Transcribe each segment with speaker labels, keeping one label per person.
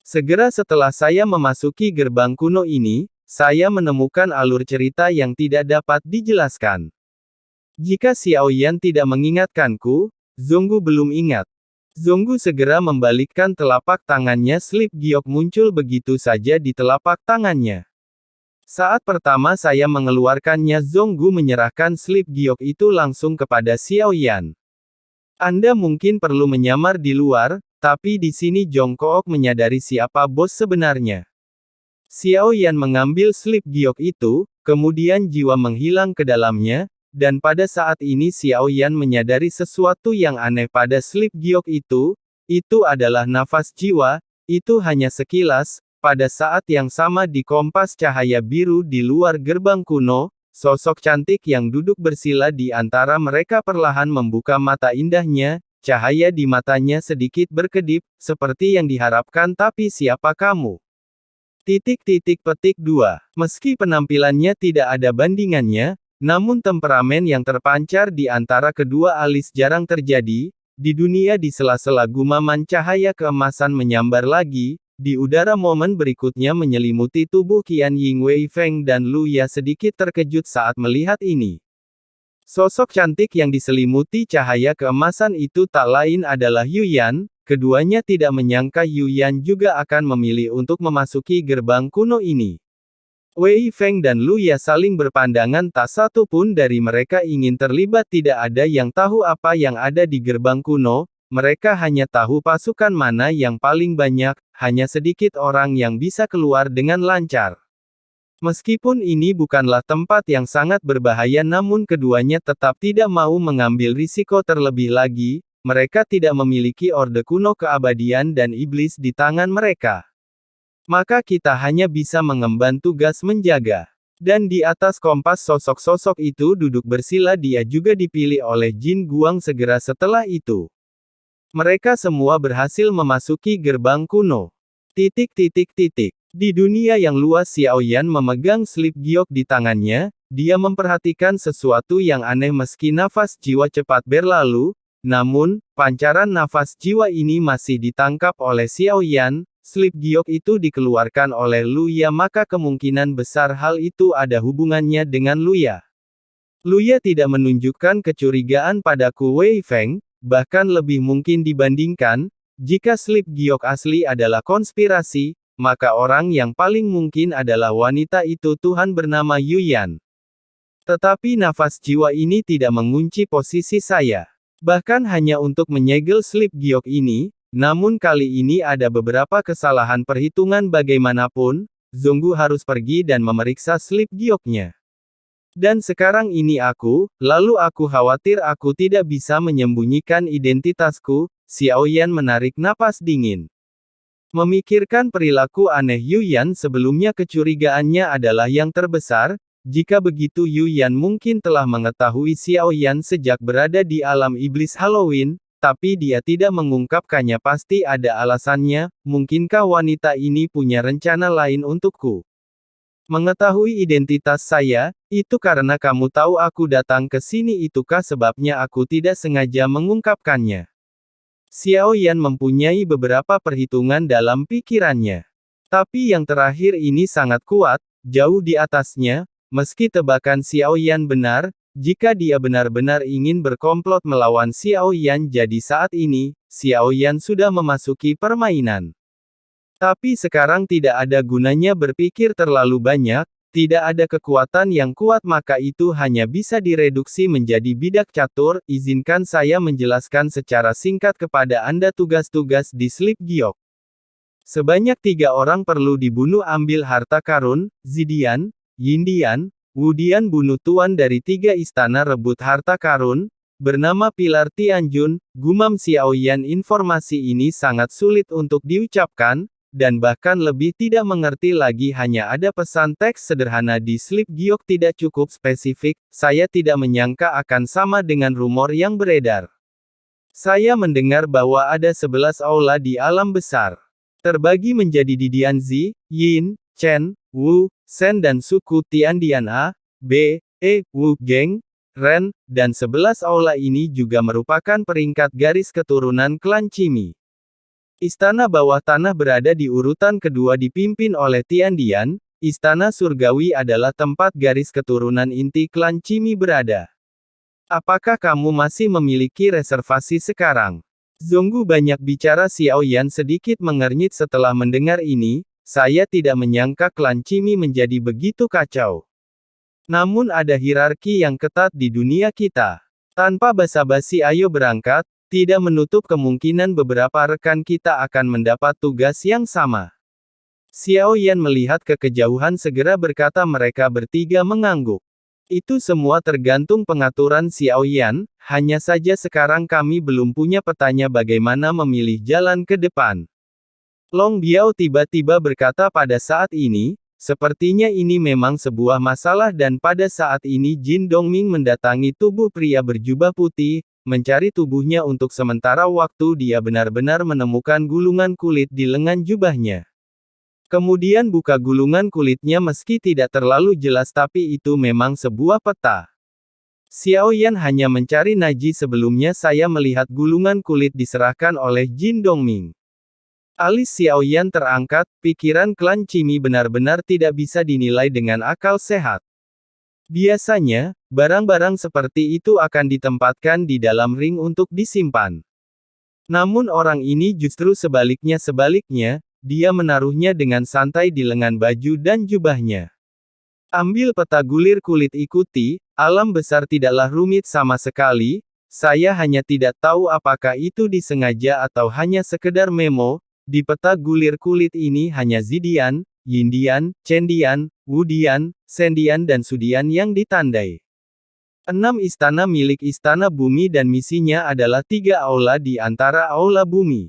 Speaker 1: Segera setelah saya memasuki gerbang kuno ini, saya menemukan alur cerita yang tidak dapat dijelaskan. Jika Xiaoyan tidak mengingatkanku, Zonggu belum ingat. Zonggu segera membalikkan telapak tangannya. Slip giok muncul begitu saja di telapak tangannya. Saat pertama saya mengeluarkannya, Zonggu menyerahkan slip giok itu langsung kepada Xiaoyan. Anda mungkin perlu menyamar di luar, tapi di sini Jongkook menyadari siapa bos sebenarnya. Xiaoyan mengambil slip giok itu, kemudian jiwa menghilang ke dalamnya, dan pada saat ini Xiaoyan menyadari sesuatu yang aneh pada slip giok itu adalah nafas jiwa, itu hanya sekilas. Pada saat yang sama di kompas cahaya biru di luar gerbang kuno, sosok cantik yang duduk bersila di antara mereka perlahan membuka mata indahnya, cahaya di matanya sedikit berkedip, seperti yang diharapkan. Tapi siapa kamu? Petik 2. Meski penampilannya tidak ada bandingannya, namun temperamen yang terpancar di antara kedua alis jarang terjadi, di dunia. Di sela-sela gumaman cahaya keemasan menyambar lagi, di udara momen berikutnya menyelimuti tubuh Qian Ying Wei Feng dan Lu Ya sedikit terkejut saat melihat ini. Sosok cantik yang diselimuti cahaya keemasan itu tak lain adalah Yuyan. Keduanya tidak menyangka Yuyan juga akan memilih untuk memasuki gerbang kuno ini. Wei Feng dan Lu Ya saling berpandangan, tak satu pun dari mereka ingin terlibat. Tidak ada yang tahu apa yang ada di gerbang kuno, mereka hanya tahu pasukan mana yang paling banyak, hanya sedikit orang yang bisa keluar dengan lancar. Meskipun ini bukanlah tempat yang sangat berbahaya, namun keduanya tetap tidak mau mengambil risiko terlebih lagi. Mereka tidak memiliki orde kuno keabadian dan iblis di tangan mereka. Maka kita hanya bisa mengemban tugas menjaga. Dan di atas kompas sosok-sosok itu duduk bersila. Dia juga dipilih oleh Jin Guang segera setelah itu. Mereka semua berhasil memasuki gerbang kuno. Di dunia yang luas, Xiaoyan memegang slip giok di tangannya. Dia memperhatikan sesuatu yang aneh. Meski nafas jiwa cepat berlalu, namun, pancaran nafas jiwa ini masih ditangkap oleh Xiaoyan. Slip giok itu dikeluarkan oleh Lu Ya, maka kemungkinan besar hal itu ada hubungannya dengan Lu Ya. Lu Ya tidak menunjukkan kecurigaan padaku Wei Feng, bahkan lebih mungkin dibandingkan, jika slip giok asli adalah konspirasi, maka orang yang paling mungkin adalah wanita itu, Tuhan bernama Yuyan. Tetapi nafas jiwa ini tidak mengunci posisi saya. Bahkan hanya untuk menyegel slip giok ini, namun kali ini ada beberapa kesalahan perhitungan. Bagaimanapun, Zonggu harus pergi dan memeriksa slip gioknya. Dan sekarang ini lalu aku khawatir aku tidak bisa menyembunyikan identitasku. Xiaoyan menarik napas dingin. Memikirkan perilaku aneh Yuyan sebelumnya, kecurigaannya adalah yang terbesar. Jika begitu, Yuyan mungkin telah mengetahui Xiaoyan sejak berada di alam iblis Halloween, tapi dia tidak mengungkapkannya. Pasti ada alasannya. Mungkinkah wanita ini punya rencana lain untukku? Mengetahui identitas saya, itu karena kamu tahu aku datang ke sini. Itukah sebabnya aku tidak sengaja mengungkapkannya? Xiaoyan mempunyai beberapa perhitungan dalam pikirannya. Tapi yang terakhir ini sangat kuat, jauh di atasnya. Meski tebakan Xiaoyan benar, jika dia benar-benar ingin berkomplot melawan Xiaoyan, jadi saat ini, Xiaoyan sudah memasuki permainan. Tapi sekarang tidak ada gunanya berpikir terlalu banyak, tidak ada kekuatan yang kuat, maka itu hanya bisa direduksi menjadi bidak catur. Izinkan saya menjelaskan secara singkat kepada Anda tugas-tugas di slip giok. Sebanyak 3 orang perlu dibunuh. Ambil harta karun, Zidian, Yindian, Wudian. Bunuh tuan dari 3 istana, rebut harta karun, bernama Pilar Tianjun, gumam Xiaoyan. Informasi ini sangat sulit untuk diucapkan, dan bahkan lebih tidak mengerti lagi. Hanya ada pesan teks sederhana di slip giok, tidak cukup spesifik. Saya tidak menyangka akan sama dengan rumor yang beredar. Saya mendengar bahwa ada 11 aula di alam besar. Terbagi menjadi Didianzi, Yin, Chen, Wu, Shen dan suku Tiandian A, B, E, Wu, Geng, Ren, dan 11 aula ini juga merupakan peringkat garis keturunan klan Cimi. Istana bawah tanah berada di urutan kedua dipimpin oleh Tiandian. Istana surgawi adalah tempat garis keturunan inti klan Cimi berada. Apakah kamu masih memiliki reservasi sekarang? Zonggu banyak bicara. Xiao Yan sedikit mengernyit setelah mendengar ini. Saya tidak menyangka klan Cimi menjadi begitu kacau. Namun ada hierarki yang ketat di dunia kita. Tanpa basa-basi ayo berangkat. Tidak menutup kemungkinan beberapa rekan kita akan mendapat tugas yang sama. Xiao Yan melihat ke kejauhan segera berkata. Mereka bertiga mengangguk. Itu semua tergantung pengaturan Xiao Yan, hanya saja sekarang kami belum punya petanya bagaimana memilih jalan ke depan. Long Biao tiba-tiba berkata pada saat ini, sepertinya ini memang sebuah masalah dan pada saat ini Jin Dongming mendatangi tubuh pria berjubah putih, mencari tubuhnya untuk sementara waktu. Dia benar-benar menemukan gulungan kulit di lengan jubahnya. Kemudian buka gulungan kulitnya meski tidak terlalu jelas tapi itu memang sebuah peta. Xiao Yan hanya mencari najis sebelumnya saya melihat gulungan kulit diserahkan oleh Jin Dongming. Alis Xiao Yan terangkat, pikiran klan Cimi benar-benar tidak bisa dinilai dengan akal sehat. Biasanya, barang-barang seperti itu akan ditempatkan di dalam ring untuk disimpan. Namun orang ini justru sebaliknya, dia menaruhnya dengan santai di lengan baju dan jubahnya. Ambil peta gulir kulit ikuti, alam besar tidaklah rumit sama sekali, saya hanya tidak tahu apakah itu disengaja atau hanya sekedar memo, di peta gulir kulit ini hanya Zidian, Yindian, Cendian, Wudian, Sendian dan Sudian yang ditandai. 6 istana milik Istana Bumi dan misinya adalah 3 aula di antara aula bumi.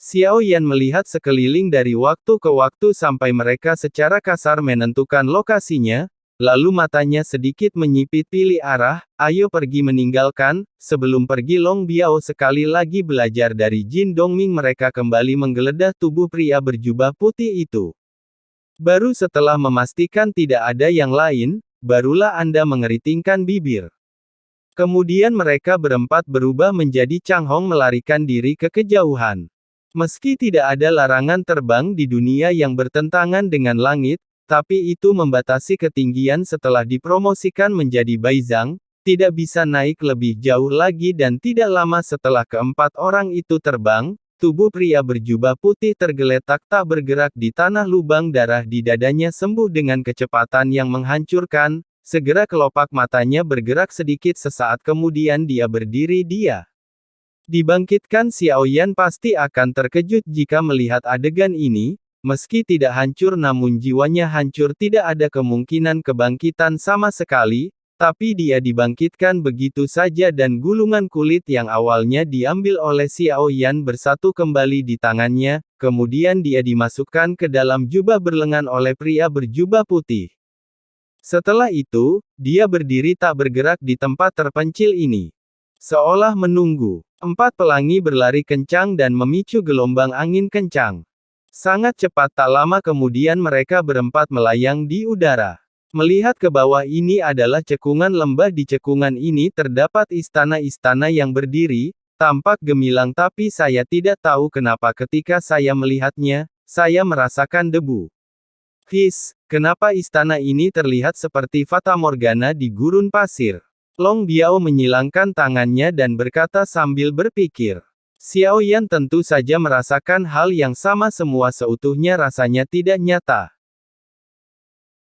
Speaker 1: Xiao Yan melihat sekeliling dari waktu ke waktu sampai mereka secara kasar menentukan lokasinya, lalu matanya sedikit menyipit pilih arah, ayo pergi meninggalkan, sebelum pergi Long Biao sekali lagi belajar dari Jin Dongming. Mereka kembali menggeledah tubuh pria berjubah putih itu. Baru setelah memastikan tidak ada yang lain, barulah Anda mengeritingkan bibir. Kemudian mereka berempat berubah menjadi Chang Hong melarikan diri ke kejauhan. Meski tidak ada larangan terbang di dunia yang bertentangan dengan langit, tapi itu membatasi ketinggian setelah dipromosikan menjadi Baizang, tidak bisa naik lebih jauh lagi dan tidak lama setelah keempat orang itu terbang, tubuh pria berjubah putih tergeletak tak bergerak di tanah. Lubang darah di dadanya sembuh dengan kecepatan yang menghancurkan, segera kelopak matanya bergerak sedikit sesaat kemudian dia berdiri. Dia dibangkitkan. Xiao Yan pasti akan terkejut jika melihat adegan ini, meski tidak hancur namun jiwanya hancur. Tidak ada kemungkinan kebangkitan sama sekali, tapi dia dibangkitkan begitu saja dan gulungan kulit yang awalnya diambil oleh Xiao Yan bersatu kembali di tangannya, kemudian dia dimasukkan ke dalam jubah berlengan oleh pria berjubah putih. Setelah itu, dia berdiri tak bergerak di tempat terpencil ini. Seolah menunggu. 4 pelangi berlari kencang dan memicu gelombang angin kencang. Sangat cepat tak lama kemudian mereka berempat melayang di udara. Melihat ke bawah ini adalah cekungan lembah. Di cekungan ini terdapat istana-istana yang berdiri, tampak gemilang tapi saya tidak tahu kenapa ketika saya melihatnya, saya merasakan debu. Kenapa istana ini terlihat seperti Fata Morgana di gurun pasir? Long Biao menyilangkan tangannya dan berkata sambil berpikir. Xiao Yan tentu saja merasakan hal yang sama, semua seutuhnya rasanya tidak nyata.